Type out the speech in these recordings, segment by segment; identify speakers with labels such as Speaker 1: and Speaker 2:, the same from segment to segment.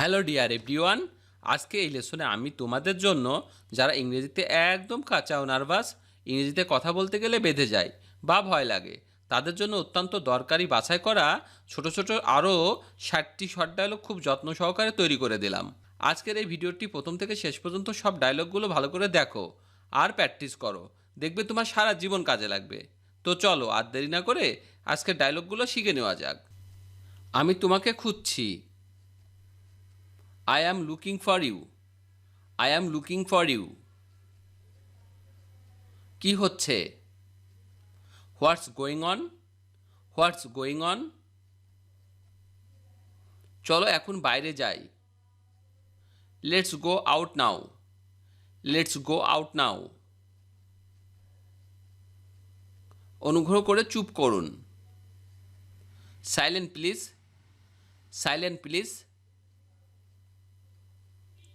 Speaker 1: Hello dear everyone, আজকে এই লেসনে আমি তোমাদের জন্য যারা ইংরেজিতে একদম কাঁচা ও নার্ভাস, ইংরেজিতে কথা বলতে গেলে বেঁধে যায় বা ভয় লাগে, তাদের জন্য অত্যন্ত দরকারি বাছাই করা ছোট ছোট আরও 60টি শর্ট ডায়লগ খুব যত্ন সহকারে তৈরি করে দিলাম। আজকের এই ভিডিওটি প্রথম থেকে শেষ পর্যন্ত সব ডায়লগগুলো ভালো করে দেখো আর প্র্যাকটিস করো, দেখবে তোমার সারা জীবন কাজে লাগবে। তো চলো আর দেরি না করে আজকের ডায়লগগুলো শিখে নেওয়া যাক। আমি তোমাকে খুঁজছি। I am looking for you. I am looking for you. কি হচ্ছে? What's going on? What's going on? চলো এখন বাইরে যাই। Let's go out now. Let's go out now. অনুগ্রহ করে চুপ করুন। Silent please. Silent please.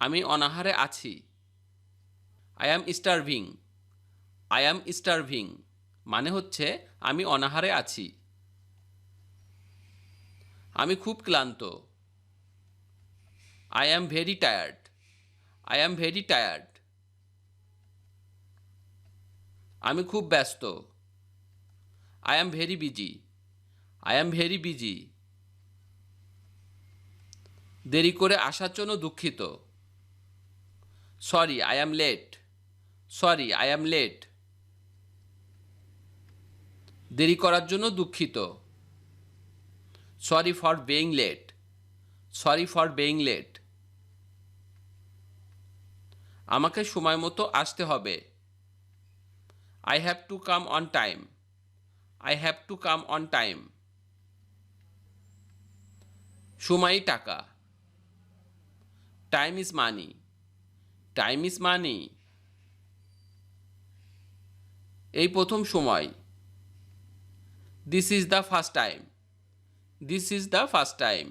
Speaker 1: আমি অনাহারে আছি। I am starving. I am starving. মানে হচ্ছে আমি অনাহারে আছি। আমি খুব ক্লান্ত। I am very tired. I am very tired. আমি খুব ব্যস্ত। I am very busy. I am very busy. দেরি করে আসার জন্য দুঃখিত। Sorry, I am late. Sorry, I am late. দেরি করার জন্য দুঃখিত। Sorry for being late. Sorry for being late. আমাকে সময় মতো আসতে হবে। I have to come on time. I have to come on time. সময়ই টাকা। Time is money. Time is money. এই প্রথম সময়। This is the first time. This is the first time.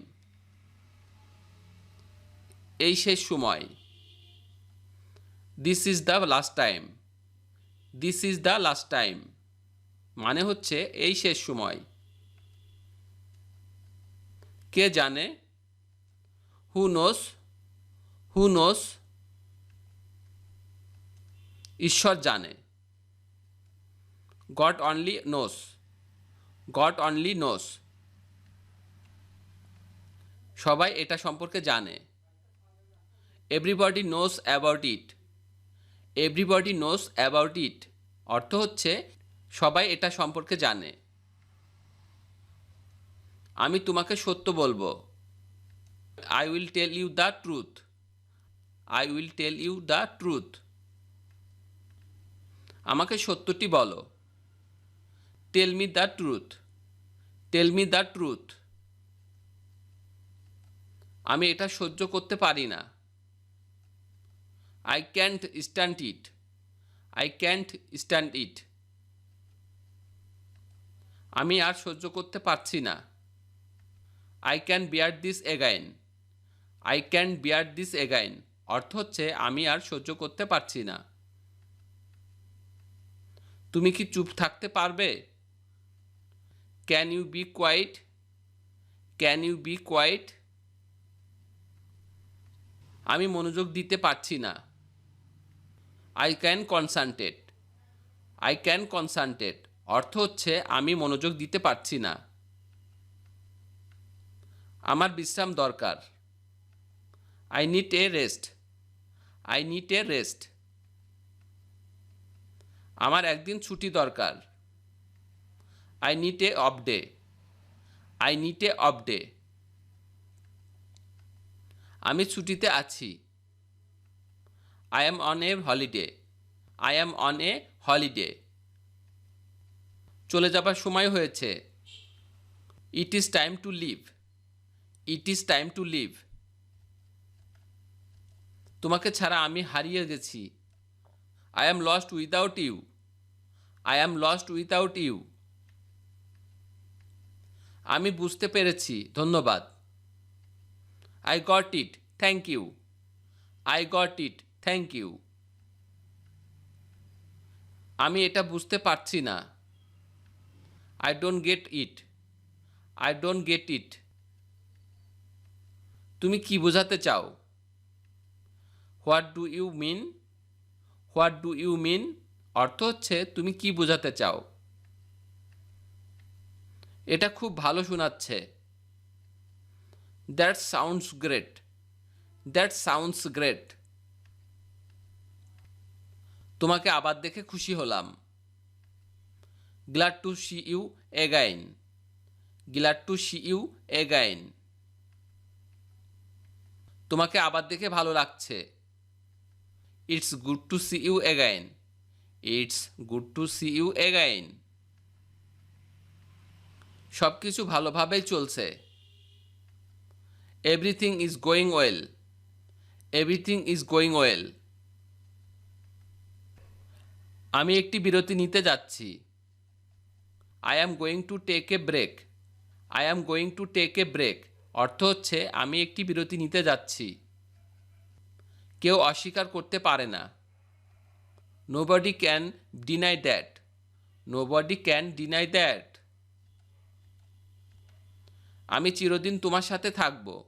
Speaker 1: এই শেষ সময়। This is the last time. This is the last time. মানে হচ্ছে এই শেষ সময়। কে জানে? Who knows? Who knows? ঈশ্বর জানে। God only knows. God only knows. সবাই এটা সম্পর্কে জানে। Everybody knows about it. Everybody knows about it. অর্থ হচ্ছে সবাই এটা সম্পর্কে জানে। আমি তোমাকে সত্য বলবো। I will tell you the truth. I will tell you the truth. আমাকে সত্যটি বলো। Tell me the truth. Tell me the truth. আমি এটা সহ্য করতে পারি না। I can't stand it. I can't stand it. আমি আর সহ্য করতে পারছি না। I can bear this again. I can bear this again. অর্থ হচ্ছে আমি আর সহ্য করতে পারছি না। তুমি কি চুপ থাকতে পারবে? Can you be quiet? Can you be quiet? আমি মনোযোগ দিতে পারছি না। I can concentrate. I can concentrate. অর্থ হচ্ছে আমি মনোযোগ দিতে পারছি না। আমার বিশ্রাম দরকার। I need a rest. I need a rest. আমার একদিন ছুটি দরকার। I need a off day. I need a off day. আমি ছুটিতে আছি। I am on a holiday. I am on a holiday. চলে যাবার সময় হয়েছে। It is time to leave. It is time to leave. তোমাকে ছাড়া আমি হারিয়ে গেছি। I am lost without you. I am lost without you. আমি বুঝতে পেরেছি, ধন্যবাদ। I got it. Thank you. I got it. Thank you. আমি এটা বুঝতে পারছি না। I don't get it. I don't get it. তুমি কি বোঝাতে চাও? What do you mean? What do you mean অর্থ হচ্ছে তুমি কি বোঝাতে চাও। এটা খুব ভালো শোনাচ্ছে। That sounds great. That sounds great. তোমাকে আবার দেখে খুশি হলাম। Glad to see you again. Glad to see you again. তোমাকে আবার দেখে ভালো লাগছে। It's good to see you again. It's good to see you again. সব কিছু ভালোভাবেই চলছে। Everything is going well. Everything is going well. আমি একটি বিরতি নিতে যাচ্ছি। I am going to take a break. I am going to take a break অর্থ হচ্ছে আমি একটি বিরতি নিতে যাচ্ছি। কেউ অস্বীকার করতে পারে না। Nobody can deny that. Nobody can deny that. আমি চিরদিন তোমার সাথে থাকব।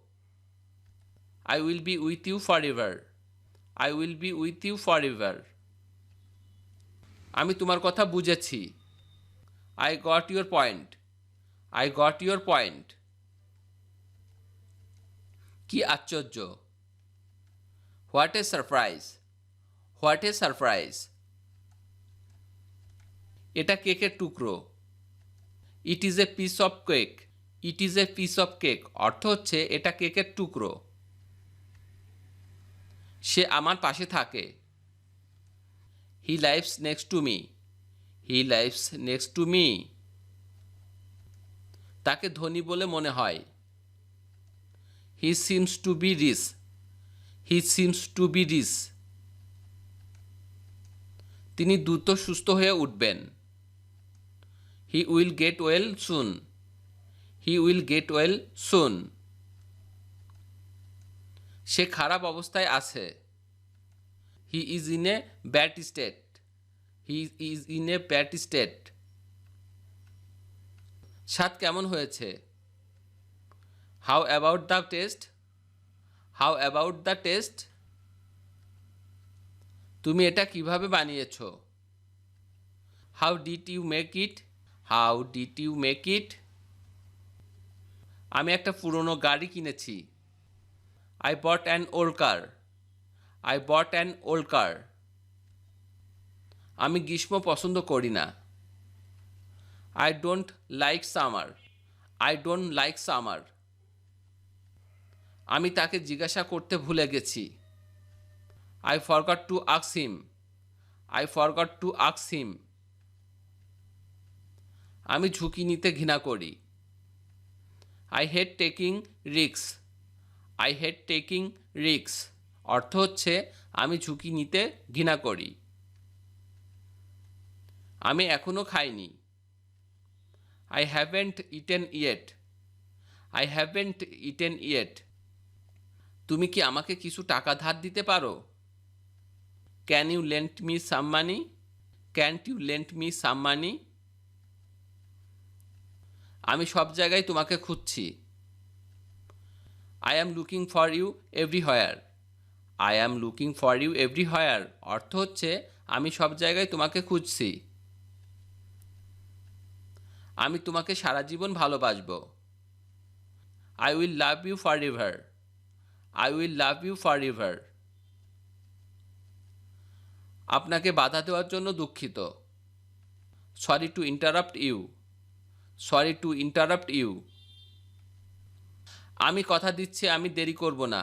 Speaker 1: I will be with you forever. I will be with you forever. আমি তোমার কথা বুঝেছি। I got your point. I got your point. কি আশ্চর্য! What a surprise. What a surprise. এটা কেকের টুকরো। It is a piece of cake. It is a piece of cake অর্থ হচ্ছে এটা কেকের টুকরো। সে আমার পাশে থাকে। He lives next to me. He lives next to me. তাকে ধনী বলে মনে হয়। He seems to be rich. He seems to be rich. তিনি দ্রুত সুস্থ হয়ে উঠবেন। He will get well soon. He will get well soon. সে খারাপ অবস্থায় আছে। He is in a bad state. He is in a bad state. স্বাদ কেমন হয়েছে? How about the taste? How about the taste? তুমি এটা কিভাবে বানিয়েছো? How did you make it? How did you make it? আমি একটা পুরনো গাড়ি কিনেছি। I bought an old car. I bought an old car. আমি গ্রীষ্ম পছন্দ করি না। I don't like summer. I don't like summer. আমি তাকে জিজ্ঞাসা করতে ভুলে গেছি। I forgot to ask him. I forgot to ask him. আমি ঝুঁকি নিতে ঘৃণা করি। I hate taking risk. I hate taking risk অর্থ হচ্ছে আমি ঝুঁকি নিতে ঘৃণা করি। আমি এখনো খাইনি। I haven't eaten yet. I haven't eaten yet. তুমি কি আমাকে কিছু টাকা ধার দিতে পারো? Can you lend me some money? Can't you lend me some money? আমি সব জায়গায় তোমাকে খুঁজছি। I am looking for you everywhere. I am looking for you everywhere অর্থ হচ্ছে আমি সব জায়গায় তোমাকে খুঁজছি। আমি তোমাকে সারা জীবন ভালোবাসব। I will love you forever. I will love you forever. আপনাকে বাধা দেওয়ার জন্য দুঃখিত। Sorry to interrupt you. Sorry to interrupt you. আমি কথা দিচ্ছি আমি দেরি করব না।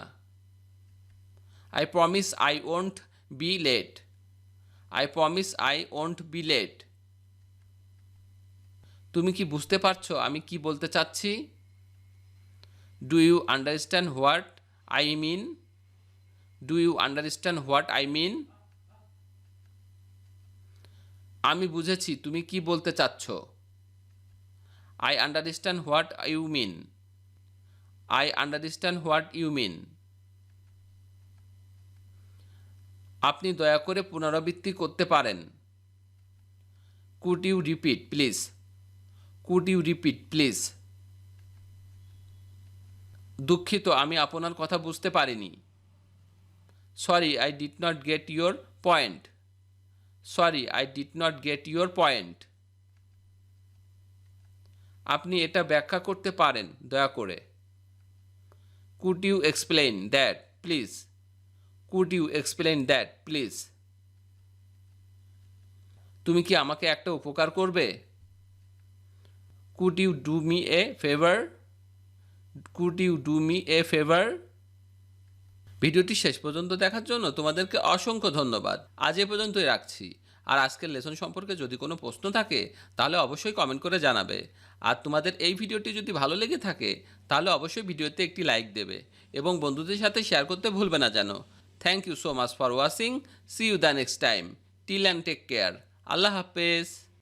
Speaker 1: I promise I won't be late. I promise I won't be late. তুমি কি বুঝতে পারছো আমি কি বলতে চাচ্ছি? Do you understand what I mean? Do you understand what I mean? আমি বুঝেছি তুমি কি বলতে চাচ্ছ। I understand what you mean. I understand what you মিন। আপনি দয়া করে পুনরাবৃত্তি করতে পারেন। Could you repeat please? Could you repeat please? দুঃখিত, আমি আপনার কথা বুঝতে পারিনি। Sorry, I did not get your point. Sorry, I did not get your point. আপনি এটা ব্যাখ্যা করতে পারেন দয়া করে। Could you explain that please. Could you explain that please. তুমি কি আমাকে একটা উপকার করবে? Could you do me a favour? Could you do me a favour? ভিডিওটি শেষ পর্যন্ত দেখার জন্য তোমাদেরকে অসংখ্য ধন্যবাদ। আজ এ পর্যন্তই রাখছি। আর আজকের লেসন সম্পর্কে যদি কোনো প্রশ্ন থাকে তাহলে অবশ্যই কমেন্ট করে জানাবে। আর তোমাদের এই ভিডিওটি যদি ভালো লেগে থাকে তাহলে অবশ্যই ভিডিওতে একটি লাইক দেবে এবং বন্ধুদের সাথে শেয়ার করতে ভুলবে না যেন। Thank you so much for watching. See you the next time. Till and take care. আল্লাহ হাফেজ।